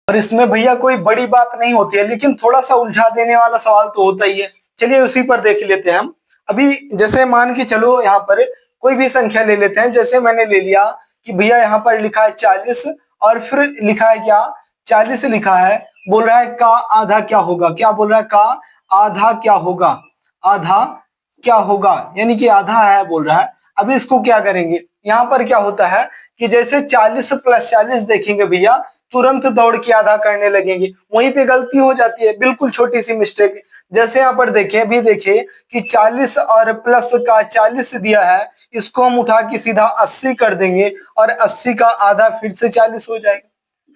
और इसमें भैया कोई बड़ी बात नहीं होती है, लेकिन थोड़ा सा उलझा देने वाला सवाल तो होता ही है। चलिए उसी पर देख लेते हैं हम। अभी जैसे मान के चलो यहाँ पर कोई भी संख्या ले लेते हैं। जैसे मैंने ले लिया कि भैया यहाँ पर लिखा है 40 और फिर लिखा है क्या, 40 लिखा है। बोल रहा है का आधा क्या होगा, क्या बोल रहा है, का आधा क्या होगा, आधा क्या होगा, यानी कि आधा है बोल रहा है। अभी इसको क्या करेंगे, यहाँ पर क्या होता है कि जैसे 40 + 40 देखेंगे भैया, तुरंत दौड़ के आधा करने लगेंगे, वहीं पे गलती हो जाती है, बिल्कुल छोटी सी मिस्टेक। जैसे यहाँ पर देखिए, अभी देखिए कि 40 और प्लस का 40 दिया है, इसको हम उठा के सीधा 80 कर देंगे और 80 का आधा फिर से 40 हो जाएगा,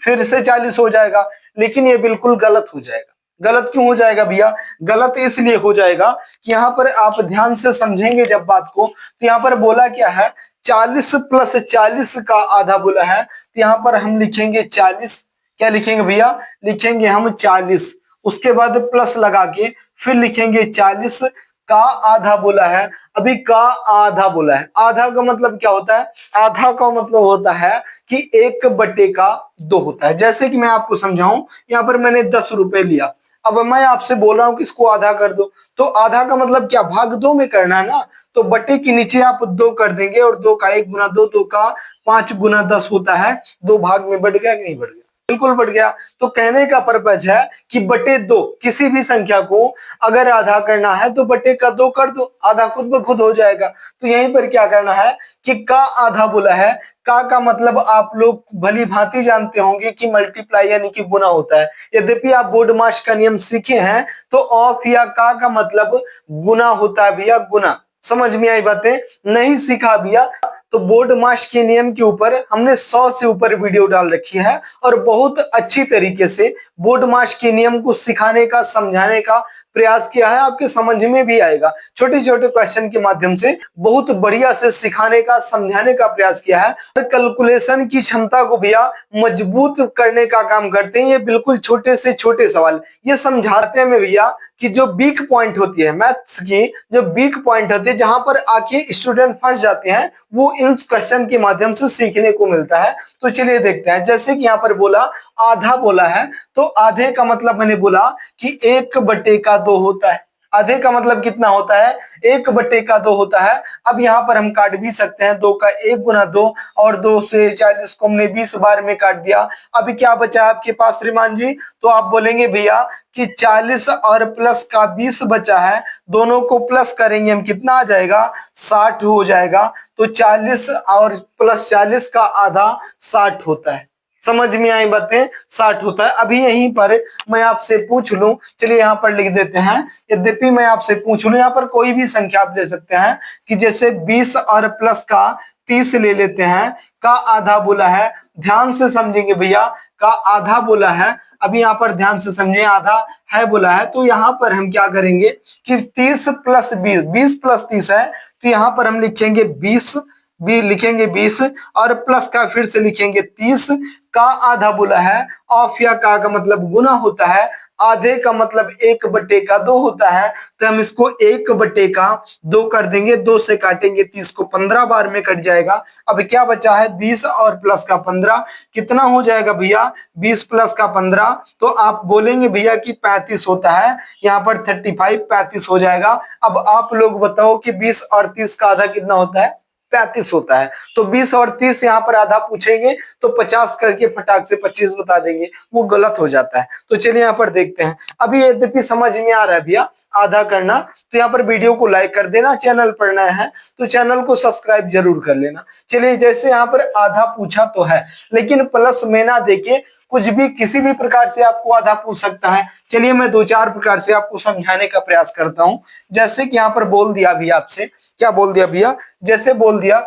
फिर से 40 हो जाएगा। लेकिन ये बिल्कुल गलत हो जाएगा। गलत क्यों हो जाएगा भैया, गलत इसलिए हो जाएगा कि यहाँ पर आप ध्यान से समझेंगे जब बात को, तो यहाँ पर बोला क्या है, 40 + 40 का आधा बोला है, तो यहाँ पर हम लिखेंगे 40। क्या लिखेंगे भैया, लिखेंगे हम 40, उसके बाद प्लस लगा के फिर लिखेंगे 40 का आधा बोला है। अभी का आधा बोला है, आधा का मतलब क्या होता है, आधा का मतलब होता है कि 1/2 होता है। जैसे कि मैं आपको समझाऊं, यहाँ पर मैंने 10 रुपए लिया, अब मैं आपसे बोल रहा हूं कि इसको आधा कर दो, तो आधा का मतलब क्या, भाग 2 में करना है ना, तो बटे के नीचे आप 2 कर देंगे और 2 का 1 × 2, 2 का 5 × 10 होता है, 2 भाग में बढ़ गया कि नहीं बढ़ गया, बिल्कुल बढ़ गया। तो कहने का पर्पज है कि बटे 2 किसी भी संख्या को अगर आधा करना है तो बटे का 2 कर दो, आधा खुद ब खुद हो जाएगा। तो यहीं पर क्या करना है कि का आधा बोला है, का मतलब आप लोग भली भांति जानते होंगे कि मल्टीप्लाई यानी कि गुना होता है। यद्यपि आप बोर्ड मास का नियम सीखे हैं तो ऑफ या का मतलब गुना होता है भैया, गुना। समझ में आई बातें, नहीं सीखा भैया तो बोर्ड मास के नियम के ऊपर हमने 100 से ऊपर वीडियो डाल रखी है और बहुत अच्छी तरीके से बोर्ड मास के नियम को सिखाने का, समझाने का प्रयास किया है, आपके समझ में भी आएगा। छोटे छोटे क्वेश्चन के माध्यम से बहुत बढ़िया से सिखाने का, समझाने का प्रयास किया है। और कैलकुलेशन की क्षमता को भैया मजबूत करने का काम करते हैं ये बिल्कुल छोटे से छोटे सवाल। ये समझाते हैं भैया कि जो वीक पॉइंट होती है मैथ्स की, जो वीक पॉइंट होती है जहां पर आके स्टूडेंट फंस जाते हैं, वो इन क्वेश्चन के माध्यम से सीखने को मिलता है। तो चलिए देखते हैं। जैसे कि यहाँ पर बोला आधा बोला है, तो आधे का मतलब मैंने बोला कि 1/2 होता है। आधे का मतलब कितना होता है, 1/2 होता है। अब यहाँ पर हम काट भी सकते हैं, 2 का 1 × 2 और 2 से 40 को हमने 20 बार में काट दिया। अभी क्या बचा आपके पास श्रीमान जी, तो आप बोलेंगे भैया कि 40 और प्लस का 20 बचा है, दोनों को प्लस करेंगे हम, कितना आ जाएगा, 60 हो जाएगा। तो 40 और प्लस 40 का आधा 60 होता है। समझ में आई बातें, 60 होता है। अभी यहीं पर मैं आपसे पूछ लूं, चलिए यहाँ पर लिख देते हैं। यद्यपि मैं आपसे पूछ लूं, यहाँ पर कोई भी संख्या आप ले सकते हैं कि जैसे 20 और प्लस का 30 ले लेते हैं, का आधा बोला है, ध्यान से समझेंगे भैया, का आधा बोला है। अभी यहाँ पर ध्यान से समझे, आधा है बोला है, तो यहाँ पर हम क्या करेंगे कि 30 + 20, 20 + 30 है, तो यहाँ पर हम लिखेंगे 20, भी लिखेंगे 20 और प्लस का फिर से लिखेंगे 30। का आधा बोला है, ऑफ या का मतलब गुना होता है, आधे का मतलब 1/2 होता है, तो हम इसको 1/2 कर देंगे, 2 से काटेंगे 30 को 15 बार में कट जाएगा। अब क्या बचा है, 20 और प्लस का 15, कितना हो जाएगा भैया, 20 + का 15, तो आप बोलेंगे भैया कि 35 होता है। यहाँ पर 35 35 हो जाएगा। अब आप लोग बताओ कि 20 और 30 का आधा कितना होता है, 35 होता है। तो 20 और 30 यहाँ पर आधा पूछेंगे तो 50 करके फटाक से 25 बता देंगे, वो गलत हो जाता है। तो चलिए यहाँ पर देखते हैं। अभी यद्यपि समझ में आ रहा है भैया आधा करना, तो यहाँ पर वीडियो को लाइक कर देना, चैनल पर नया है तो चैनल को सब्सक्राइब जरूर कर लेना। चलिए, जैसे यहाँ पर आधा पूछा तो है, लेकिन प्लस में ना देके कुछ भी किसी भी प्रकार से आपको आधा पूछ सकता है। चलिए मैं 2-4 प्रकार से आपको समझाने का प्रयास करता हूं। जैसे कि यहाँ पर बोल दिया भैया आपसे, क्या बोल दिया भैया, जैसे बोल दिया,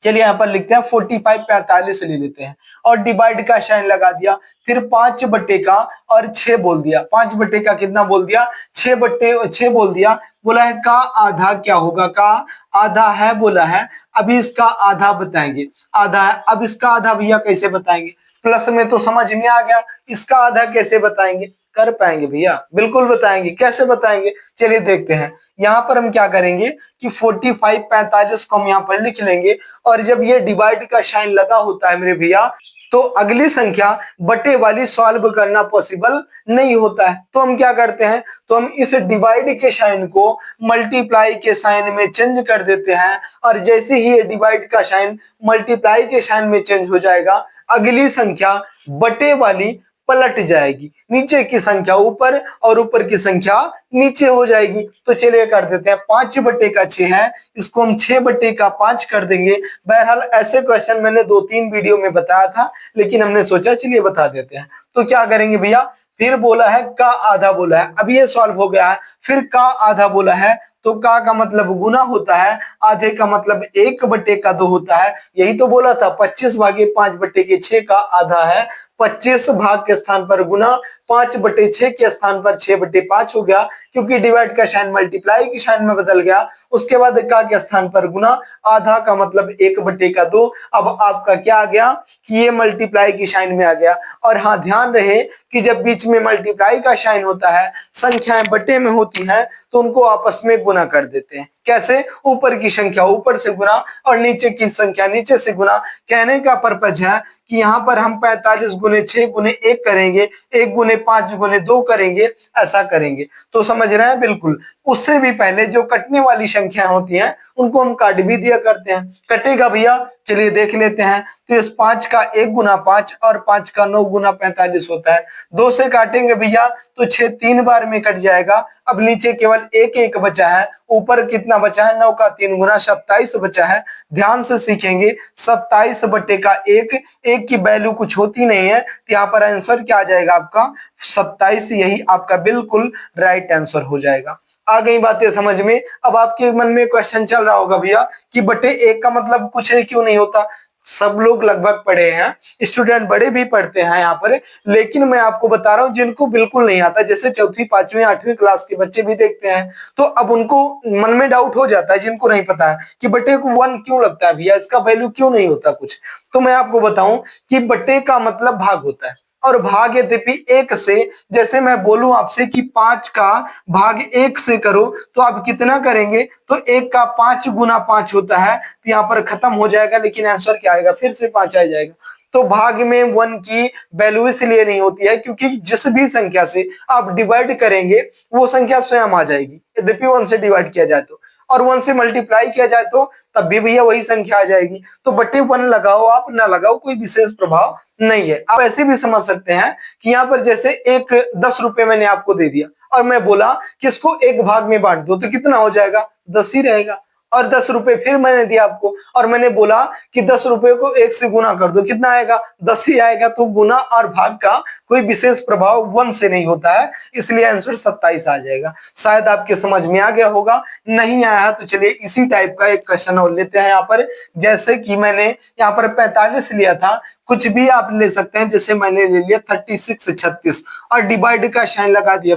चलिए यहाँ पर लिखते हैं 45 45 ले लेते हैं और डिवाइड का साइन लगा दिया, फिर 5/का और 6 बोल दिया। 5/का कितना बोल दिया, 6/6 बोल दिया। बोला है का आधा क्या होगा, का आधा है बोला है। अभी इसका आधा बताएंगे, आधा है। अब इसका आधा भैया कैसे बताएंगे, प्लस में तो समझ में आ गया, इसका आधा कैसे बताएंगे, कर पाएंगे भैया, बिल्कुल बताएंगे। कैसे बताएंगे, चलिए देखते हैं। यहाँ पर हम क्या करेंगे कि 45 45 को हम यहाँ पर लिख लेंगे और जब ये डिवाइड का साइन लगा होता है मेरे भैया, तो अगली संख्या बटे वाली सॉल्व करना पॉसिबल नहीं होता है। तो हम क्या करते हैं, तो हम इस डिवाइड के साइन को मल्टीप्लाई के साइन में चेंज कर देते हैं, और जैसे ही ये डिवाइड का साइन मल्टीप्लाई के साइन में चेंज हो जाएगा, अगली संख्या बटे वाली पलट जाएगी, नीचे की संख्या ऊपर और ऊपर की संख्या नीचे हो जाएगी। तो चलिए कर देते हैं, 5/6 है, इसको हम 6/5 कर देंगे। बहरहाल ऐसे क्वेश्चन मैंने 2-3 वीडियो में बताया था, लेकिन हमने सोचा चलिए बता देते हैं। तो क्या करेंगे भैया, फिर बोला है का आधा बोला है, अब ये सॉल्व हो गया है, फिर का आधा बोला है, तो का मतलब गुना होता है, आधे का मतलब 1/2 होता है। यही तो बोला था, 25/5/6 का आधा है, 25 भाग के स्थान पर गुना, 5/6 के स्थान पर 6/5 हो गया, क्योंकि डिवाइड का साइन मल्टीप्लाई के साइन में बदल गया। उसके बाद का के स्थान पर गुना, आधा का मतलब 1/2। अब आपका क्या आ गया कि ये मल्टीप्लाई की साइन में आ गया। और हाँ, ध्यान रहे कि जब बीच में मल्टीप्लाई का साइन होता है, संख्याएं बटे में होती हैं, तो उनको आपस में गुना कर देते हैं। कैसे, ऊपर की संख्या ऊपर से गुना और नीचे की संख्या नीचे से गुना। कहने का पर्पज है कि यहाँ पर हम 45 गुने 6 गुने 1 करेंगे, 1 गुने 5 गुने 2 करेंगे, ऐसा करेंगे। तो समझ रहे हैं, बिल्कुल। उससे भी पहले जो कटने वाली संख्या होती हैं, उनको हम काट भी दिया करते हैं। कटेगा भैया, चलिए देख लेते हैं। तो इस 5 का 1 गुना 5 और 5 का 9 गुना 45 होता है। 2 से काटेंगे भैया तो 6 3 बार में कट जाएगा। अब नीचे केवल 1 बचा है, ऊपर कितना बचा है, 9 का 3 गुना 27 बचा है। ध्यान से सीखेंगे, 27/1, 1 की वैल्यू कुछ होती नहीं है, तो यहाँ पर आंसर क्या आ जाएगा आपका 27। यही आपका बिल्कुल राइट आंसर हो जाएगा। आ गई बातें समझ में। अब आपके मन में क्वेश्चन चल रहा होगा भैया कि बटे 1 का मतलब कुछ क्यों नहीं होता। सब लोग लगभग पढ़े हैं, स्टूडेंट बड़े भी पढ़ते हैं यहाँ पर, लेकिन मैं आपको बता रहा हूँ जिनको बिल्कुल नहीं आता, जैसे 4वीं 5वीं 8वीं क्लास के बच्चे भी देखते हैं, तो अब उनको मन में डाउट हो जाता है, जिनको नहीं पता है कि बटे को 1 क्यों लगता है भैया, इसका वैल्यू क्यों नहीं होता कुछ। तो मैं आपको बताऊं कि बटे का मतलब भाग होता है, और भाग यद्यपि 1 से, जैसे मैं बोलूं आपसे कि 5 का भाग 1 से करो, तो आप कितना करेंगे, तो 1 का 5 गुना 5 होता है, तो यहाँ पर खत्म हो जाएगा, लेकिन आंसर क्या आएगा, फिर से 5 आ जाएगा। तो भाग में 1 की वैल्यू इसलिए नहीं होती है क्योंकि जिस भी संख्या से आप डिवाइड करेंगे, वो संख्या स्वयं आ जाएगी, यद्यपि 1 से डिवाइड किया जाए तो, और 1 से मल्टीप्लाई किया जाए तो तब भी भैया वही संख्या आ जाएगी। तो बटे 1 लगाओ आप ना लगाओ, कोई विशेष प्रभाव नहीं है। आप ऐसे भी समझ सकते हैं कि यहाँ पर जैसे एक 10 रुपए मैंने आपको दे दिया, और मैं बोला कि इसको 1 भाग में बांट दो, तो कितना हो जाएगा, 10 ही रहेगा। और 10 रुपए फिर मैंने दिया आपको, और मैंने बोला कि 10 रुपए को 1 से गुना कर दो, कितना आएगा, 10 ही आएगा। तो गुना और भाग का कोई विशेष प्रभाव 1 से नहीं होता है, इसलिए आंसर 27 आ जाएगा। शायद आपके समझ में आ गया होगा, नहीं आया है तो चलिए इसी टाइप का एक क्वेश्चन और लेते हैं यहाँ पर। जैसे कि मैंने यहाँ पर 45 लिया था, कुछ भी आप ले सकते हैं, जैसे मैंने ले लिया 36 36 और डिवाइड का साइन लगा दिया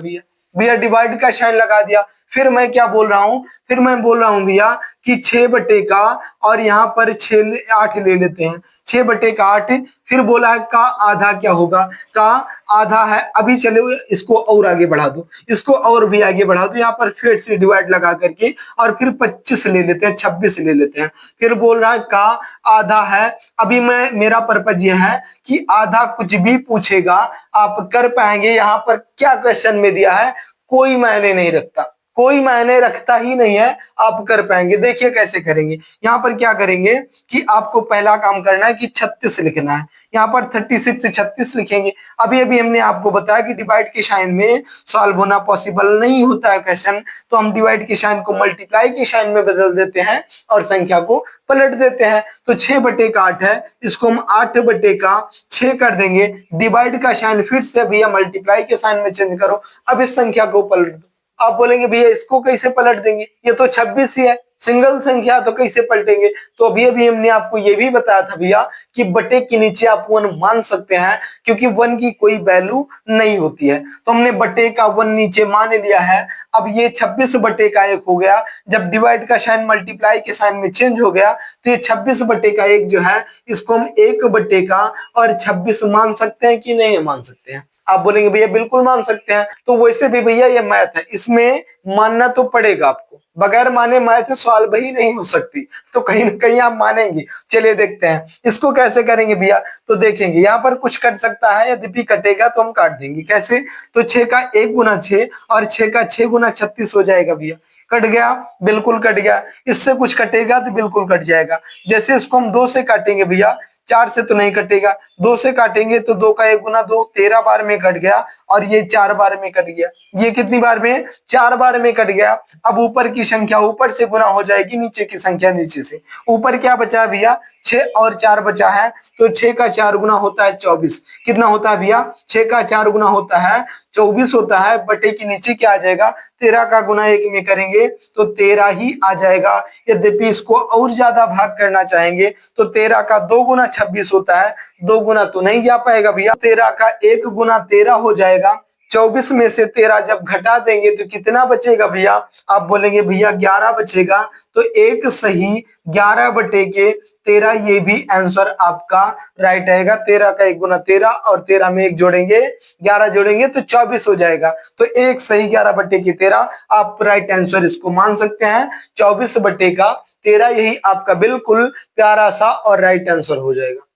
भैया डिवाइड का साइन लगा दिया। फिर मैं क्या बोल रहा हूँ, फिर मैं बोल रहा हूँ भैया कि 6/का, और यहाँ पर 8 ले लेते हैं, 6/8। फिर बोला है का आधा क्या होगा, का आधा है, अभी चलो इसको और आगे बढ़ा दो, इसको और भी आगे बढ़ा दो, यहाँ पर फिर से डिवाइड लगा करके, और फिर 25 ले लेते हैं, 26 ले लेते हैं। फिर बोल रहा है का आधा है। अभी मेरा पर्पज यह है कि आधा कुछ भी पूछेगा आप कर पाएंगे। यहाँ पर क्या क्वेश्चन में दिया है, कोई मायने नहीं रखता, कोई मायने रखता ही नहीं है, आप कर पाएंगे। देखिए कैसे करेंगे, यहाँ पर क्या करेंगे कि आपको पहला काम करना है कि 36 लिखना है, यहाँ पर 36 से 36 लिखेंगे। अभी अभी हमने आपको बताया कि डिवाइड के साइन में सॉल्व होना पॉसिबल नहीं होता है क्वेश्चन, तो हम डिवाइड के साइन को मल्टीप्लाई के साइन में बदल देते हैं और संख्या को पलट देते हैं। तो 6/8 है, इसको हम 8/6 कर देंगे। डिवाइड का साइन फिर से भैया मल्टीप्लाई के साइन में चेंज करो, अब इस संख्या को पलट दो। आप बोलेंगे भैया इसको कैसे पलट देंगे, ये तो 26 ही है, सिंगल संख्या, तो कैसे पलटेंगे। तो अभी अभी हमने आपको ये भी बताया था भैया कि बटे के नीचे आप 1 मान सकते हैं, क्योंकि 1 की कोई वैल्यू नहीं होती है। तो हमने बटे का 1 नीचे मान लिया है। अब ये 26/1 हो गया, जब डिवाइड का साइन मल्टीप्लाई के साइन में चेंज हो गया, तो ये 26/1 जो है, इसको हम 1/का और 26 मान सकते हैं कि नहीं मान सकते हैं। आप बोलेंगे भैया बिल्कुल मान सकते हैं। तो वैसे भी भैया ये मैथ है, इसमें मानना तो पड़ेगा आपको, बगैर माने मैथ सॉल्व ही नहीं हो सकती, तो कहीं ना कहीं आप मानेंगे। चलिए देखते हैं इसको कैसे करेंगे भैया। तो देखेंगे यहाँ पर कुछ कट सकता है, यद्यपि कटेगा तो हम काट देंगे। कैसे? तो 6 का 1 गुना 6 और 6 का 6 गुना 36 हो जाएगा भैया। कट गया? बिल्कुल कट गया। इससे कुछ कटेगा तो बिल्कुल कट जाएगा। जैसे इसको हम 2 से काटेंगे भैया, 4 से तो नहीं कटेगा। 2 से काटेंगे तो 2 का 1 गुना 2 13 बार में कट गया, और ये 4 बार में कट गया। ये कितनी बार में? 4 बार में कट गया। अब ऊपर की संख्या ऊपर से गुना हो जाएगी, नीचे की संख्या नीचे से। ऊपर क्या बचा भैया? 6 और 4 बचा है, तो 6 का 4 गुना होता है 24। कितना होता है भैया? 6 का 4 गुना होता है 24 होता है। बटे के नीचे क्या आ जाएगा? 13 का गुना 1 में करेंगे तो 13 ही आ जाएगा। यद्यपि इसको और ज्यादा भाग करना चाहेंगे तो 13 का 2 गुना 26 होता है। 2 गुना तो नहीं जा पाएगा भैया। 13 का 1 गुना 13 हो जाएगा। 24 में से 13 जब घटा देंगे तो कितना बचेगा भैया? आप बोलेंगे भैया 11 बचेगा। तो एक सही 11 बटे के 13, ये भी आंसर आपका राइट आएगा। 13 का 1 गुना 13 और 13 में 1 जोड़ेंगे, 11 जोड़ेंगे तो 24 हो जाएगा। तो एक सही 11 बटे के 13 आप राइट आंसर इसको मान सकते हैं। 24 बटे का 13 यही आपका बिल्कुल प्यारा सा और राइट आंसर हो जाएगा।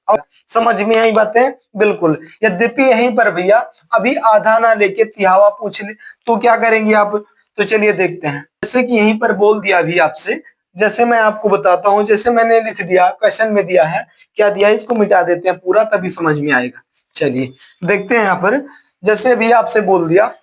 समझ में आई बातें? बिल्कुल। यद्यपि यहीं पर भैया अभी आधा ना लेके तिहावा पूछ ले तो क्या करेंगे आप? तो चलिए देखते हैं। जैसे कि यहीं पर बोल दिया अभी आपसे, जैसे मैं आपको बताता हूं, जैसे मैंने लिख दिया क्वेश्चन में दिया है, क्या दिया है इसको मिटा देते हैं पूरा, तभी समझ में आएगा। चलिए देखते हैं यहाँ पर। जैसे भी आपसे बोल दिया,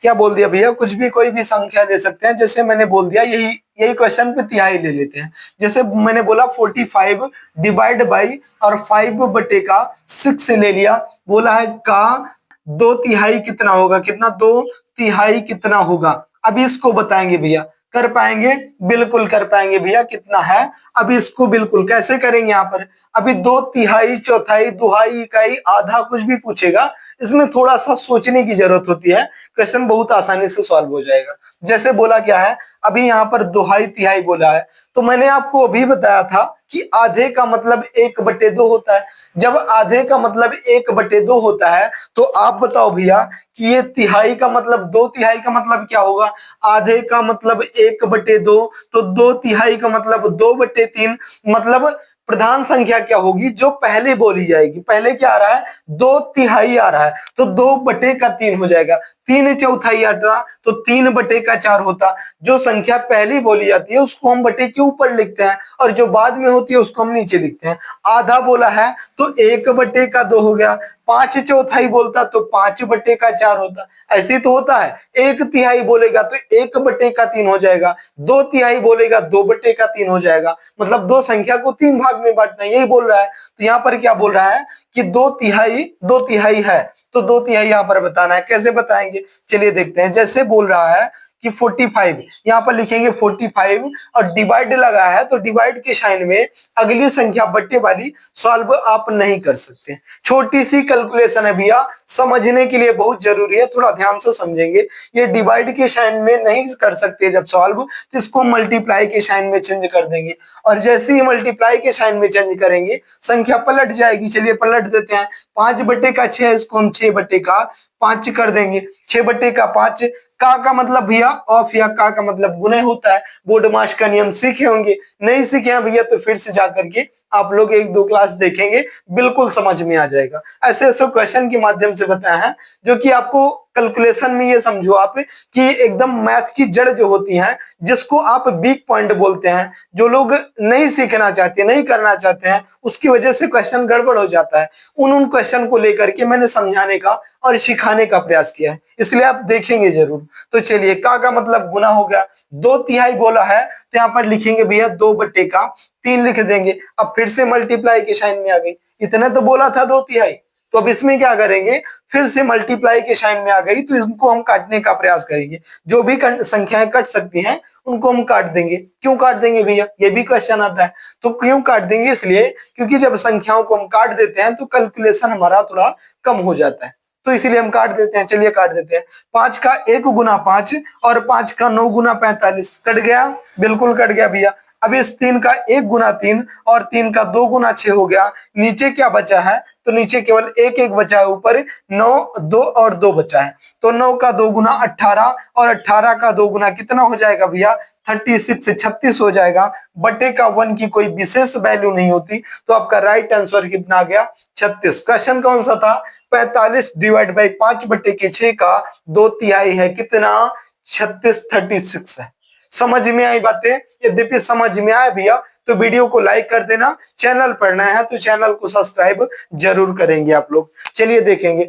क्या बोल दिया भैया? कुछ भी कोई भी संख्या ले सकते हैं। जैसे मैंने बोल दिया यही यही क्वेश्चन पे तिहाई ले लेते हैं। जैसे मैंने बोला 45 डिवाइड बाई और 5 बटे का 6 ले लिया। बोला है का 2 तिहाई कितना होगा? कितना? 2 तिहाई कितना होगा? अभी इसको बताएंगे भैया। कर पाएंगे? बिल्कुल कर पाएंगे भैया। कितना है? अभी इसको बिल्कुल कैसे करेंगे यहाँ पर? अभी 2 तिहाई, चौथाई, दुहाई, इकाई, आधा कुछ भी पूछेगा, इसमें थोड़ा सा सोचने की जरूरत होती है। क्वेश्चन बहुत आसानी से सॉल्व हो जाएगा। जैसे बोला क्या है, अभी यहाँ पर दुहाई तिहाई बोला है, तो मैंने आपको अभी बताया था कि आधे का मतलब 1/2 होता है। जब आधे का मतलब 1/2 होता है तो आप बताओ भैया कि ये तिहाई का मतलब 2 तिहाई का मतलब क्या होगा? आधे का मतलब 1/2, तो 2 तिहाई का मतलब 2/3। मतलब प्रधान संख्या क्या होगी जो पहले बोली जाएगी? पहले क्या आ रहा है? 2 तिहाई आ रहा है, तो 2/3 हो जाएगा। 3/4 आता तो 3/4 होता। जो संख्या पहली बोली जाती है उसको हम बटे के ऊपर लिखते हैं, और जो बाद में होती है उसको हम नीचे लिखते हैं। आधा बोला है तो 1/2 हो गया। 5/4 बोलता तो 5/4 होता। ऐसे तो होता है। 1 तिहाई बोलेगा तो 1/3 हो जाएगा। 2 तिहाई बोलेगा 2/3 हो जाएगा। मतलब दो संख्या को 3 भाग में बांटना, यही बोल रहा है। तो यहाँ पर क्या बोल रहा है कि 2 तिहाई है, तो 2 तिहाई यहाँ पर बताना है। कैसे बताएंगे? चलिए देखते हैं। जैसे बोल रहा है कि 45, यहाँ पर लिखेंगे 45 और डिवाइड लगा है, तो डिवाइड के साइन में अगली संख्या बट्टे वाली सॉल्व आप नहीं कर सकते। छोटी सी कैलकुलेशन है भैया, समझने के लिए बहुत जरूरी है, थोड़ा ध्यान से समझेंगे। ये डिवाइड के साइन में नहीं कर सकते जब सॉल्व, तो इसको मल्टीप्लाई के साइन में चेंज कर देंगे, और जैसे ही मल्टीप्लाई के साइन में चेंज करेंगे संख्या पलट जाएगी। चलिए पलट देते हैं। 5/6 है, इसको हम 6/5 कर देंगे। 6/5 का मतलब भैया ऑफ, या का मतलब गुणे होता है। बोर्ड मास का नियम सीखे होंगे, नहीं सीखे हैं भैया तो फिर से जाकर के आप लोग 1-2 क्लास देखेंगे, बिल्कुल समझ में आ जाएगा। ऐसे ऐसे क्वेश्चन के माध्यम से बताया है जो कि आपको कैलकुलेशन में, ये समझो आप कि एकदम मैथ की जड़ जो होती है, जिसको आप वीक पॉइंट बोलते हैं, जो लोग नहीं सीखना चाहते, नहीं करना चाहते हैं, उसकी वजह से क्वेश्चन गड़बड़ हो जाता है। उन क्वेश्चन को लेकर के मैंने समझाने का और सिखाने का प्रयास किया है, इसलिए आप देखेंगे जरूर। तो चलिए का मतलब गुना हो गया। 2 तिहाई बोला है तो यहाँ पर लिखेंगे भैया 2/3 लिख देंगे। अब फिर से मल्टीप्लाई के साइन में आ गई। इतना तो बोला था 2 तिहाई, तो अब इसमें क्या करेंगे? फिर से मल्टीप्लाई के साइन में आ गई, तो इसको हम काटने का प्रयास करेंगे। जो भी संख्याएं कट सकती हैं उनको हम काट देंगे। क्यों काट देंगे भैया? ये भी क्वेश्चन आता है। तो क्यों काट देंगे? इसलिए क्योंकि जब संख्याओं को हम काट देते हैं तो कैलकुलेशन हमारा थोड़ा कम हो जाता है, तो इसीलिए हम काट देते हैं। चलिए काट देते हैं। 5 का 1 गुना 5 और 5 का 9 गुना 45 कट गया, बिल्कुल कट गया भैया। अब इस 3 का 1 गुना 3 और 3 का 2 गुना 6 हो गया। नीचे क्या बचा है? तो नीचे केवल एक एक बचा है, ऊपर 9 2 और 2 बचा है। तो 9 का 2 गुना 18 और 18 का 2 गुना कितना हो जाएगा भैया? 36 36 हो जाएगा। बटे का 1 की कोई विशेष वैल्यू नहीं होती, तो आपका राइट आंसर कितना आ गया? 36। क्वेश्चन कौन सा था? 45 डिवाइड बाई 5 बटे के 6 का 2/3 है कितना? 36 36 है। समझ में आई बातें? यद्यपि समझ में आए भैया तो वीडियो को लाइक कर देना। चैनल पर नया है तो चैनल को सब्सक्राइब जरूर करेंगे आप लोग। चलिए देखेंगे,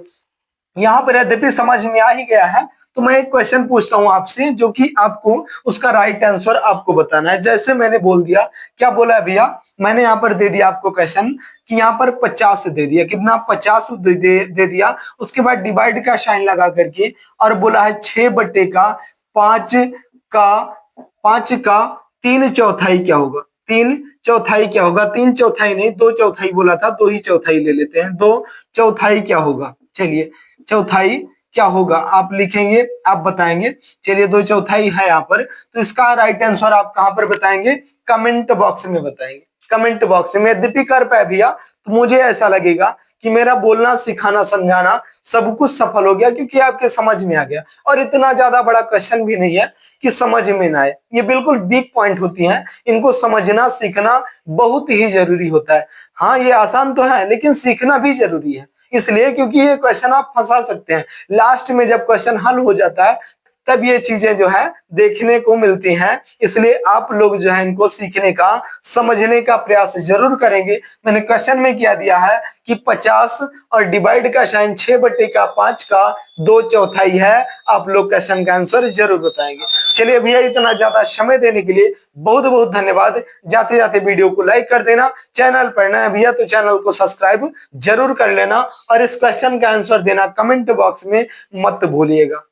यहाँ पर यद्यपि समझ में आ ही गया है तो मैं एक क्वेश्चन पूछता हूं आपसे, जो कि आपको उसका राइट आंसर आपको बताना है। जैसे मैंने बोल दिया, क्या बोला है भैया? मैंने यहाँ पर दे दिया आपको क्वेश्चन कि यहाँ पर 50 दे दिया, कितना? 50 दे दिया। उसके बाद डिवाइड का साइन लगा करके और बोला है 6 बटे का 5 का 5 का 3/4 क्या होगा? 3/4 क्या होगा? 3/4 नहीं, 2/4 बोला था, 2 ही चौथाई ले लेते हैं। 2/4 क्या होगा? चलिए, चौथाई क्या होगा आप लिखेंगे, आप बताएंगे। चलिए 2/4 है यहाँ पर, तो इसका राइट आंसर आप कहां पर बताएंगे? कमेंट बॉक्स में बताएंगे, कमेंट बॉक्स में। यद्यपि कर पाए भैया तो मुझे ऐसा लगेगा कि मेरा बोलना सिखाना समझाना सब कुछ सफल हो गया, क्योंकि आपके समझ में आ गया। और इतना ज्यादा बड़ा क्वेश्चन भी नहीं है कि समझ में ना आए, ये बिल्कुल वीक पॉइंट होती हैं, इनको समझना सीखना बहुत ही जरूरी होता है। हाँ, ये आसान तो है लेकिन सीखना भी जरूरी है, इसलिए क्योंकि ये क्वेश्चन आप फंसा सकते हैं। लास्ट में जब क्वेश्चन हल हो जाता है तब ये चीजें जो है देखने को मिलती हैं, इसलिए आप लोग जो है इनको सीखने का समझने का प्रयास जरूर करेंगे। मैंने क्वेश्चन में क्या दिया है कि 50 और डिवाइड का साइन 6 बटे का 5 का 2/4 है। आप लोग क्वेश्चन का आंसर जरूर बताएंगे। चलिए भैया, इतना ज्यादा समय देने के लिए बहुत बहुत धन्यवाद। जाते जाते वीडियो को लाइक कर देना। चैनल पर नया भैया तो चैनल को सब्सक्राइब जरूर कर लेना और इस क्वेश्चन का आंसर देना कमेंट बॉक्स में मत भूलिएगा।